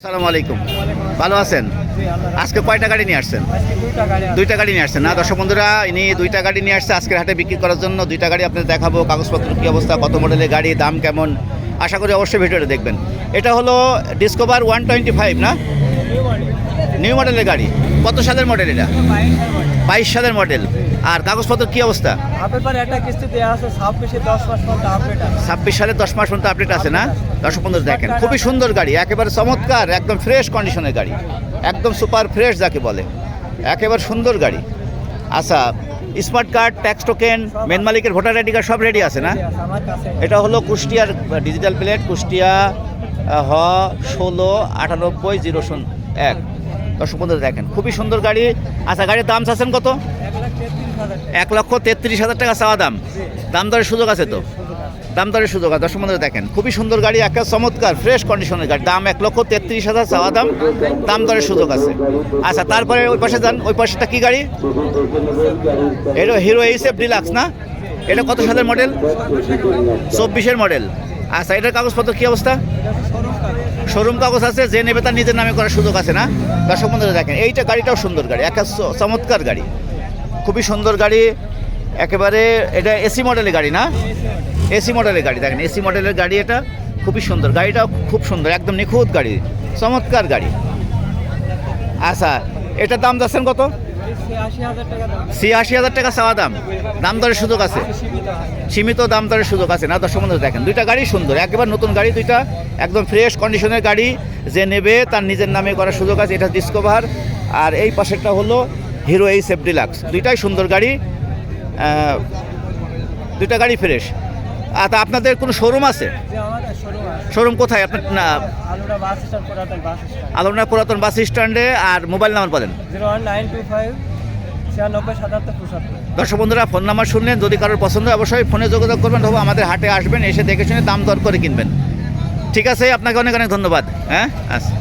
আসসালামু আলাইকুম, ভালো আছেন? আজকে কয়টা গাড়ি নিয়ে আসছেন? দুইটা গাড়ি নিয়ে আসছেন না দর্শক বন্ধুরা? ইনি দুইটা গাড়ি নিয়ে আসছে আজকের হাটে বিক্রি করার জন্য। দুইটা গাড়ি আপনাদের দেখাবো, কাগজপত্র কী অবস্থা, কত মডেলের গাড়ি, দাম কেমন, আশা করি অবশ্যই ভিডিওটা দেখবেন। এটা হলো ডিসকভার 125 না, নিউ মডেলের গাড়ি। কত সালের মডেল এটা? 22 সালের মডেল। আর কাগজপত্র কী অবস্থা? 26 সালে 10 মাস পর্যন্ত আপডেট আছে না দর্শক বন্ধুরা? দেখেন খুবই সুন্দর গাড়ি, একেবারে চমৎকার, একদম ফ্রেশ কন্ডিশনের গাড়ি, একদম সুপার ফ্রেশ যাকে বলে, একেবারে সুন্দর গাড়ি। আচ্ছা, smart card, tax token, main মালিকের ভোটার আইডি কার্ড সব রেডি আছে না? এটা হলো কুষ্টিয়ার ডিজিটাল প্লেট, কুষ্টিয়া 169801 দর্শক বন্ধুরা। দেখেন খুবই সুন্দর গাড়ি। আচ্ছা, গাড়ির দাম চাচ্ছেন কত? 1,33,000 টাকা চাওয়া দাম। দাম দরের সুযোগ আছে তো? দাম দরের সুযোগ আছে দর্শক বন্ধুরা। দেখেন খুবই সুন্দর গাড়ি, একটা চমৎকার ফ্রেশ কন্ডিশনের গাড়ি, দাম 1,33,000 চাওয়া দাম, দাম দরের সুযোগ আছে। আচ্ছা, তারপরে ওই পাশে যান, ওই পাশেটা কি গাড়ি? এটা হিরো এইচএফ ডিলাক্স না? এটা কত সালের মডেল? 24-এর মডেল। আচ্ছা, এটার কাগজপত্র কী অবস্থা? শোরুম কাগজ আছে, যে নেবে তার নিজের নামে করার সুযোগ আছে না দর্শক বন্ধুরা? দেখেন এইটা গাড়িটাও সুন্দর গাড়ি, একটা চমৎকার গাড়ি, খুবই সুন্দর গাড়ি একেবারে। এটা এসি মডেলের গাড়ি না? এসি মডেলের গাড়ি। দেখেন এসি মডেলের গাড়ি, এটা খুবই সুন্দর, গাড়িটাও খুব সুন্দর, একদম নিখুঁত গাড়ি, চমৎকার গাড়ি। আচ্ছা, এটার দাম যাচ্ছেন কত? 86,000 টাকা চাওয়া দাম, দাম দরের সুযোগ আছে, সীমিত দাম দরের সুযোগ আছে না দর্শক বন্ধুরা? দেখেন দুইটা গাড়ি সুন্দর, একেবারে নতুন গাড়ি, দুইটা একদম ফ্রেশ কন্ডিশনের গাড়ি, যে নেবে তার নিজের নামে করার সুযোগ আছে। এটা ডিসকভার, আর এই পাশেরটা হলো হিরো এইচএফ ডিলাক্স। দুইটাই সুন্দর গাড়ি, দুইটা গাড়ি ফ্রেশ। আচ্ছা, আপনাদের কোনো শোরুম আছে? শোরুম কোথায় আপনার? না, আলমনা পুরাতন বাস স্ট্যান্ডে। আর মোবাইল নাম্বার বলেন। 0195967775। দর্শক বন্ধুরা, ফোন নাম্বার শুনলেন, যদি কারোর পছন্দ হয় অবশ্যই ফোনে যোগাযোগ করবেন, তবে আমাদের হাটে আসবেন, এসে দেখে শুনে দাম দর করে কিনবেন। ঠিক আছে, আপনাকে অনেক অনেক ধন্যবাদ। হ্যাঁ, আচ্ছা।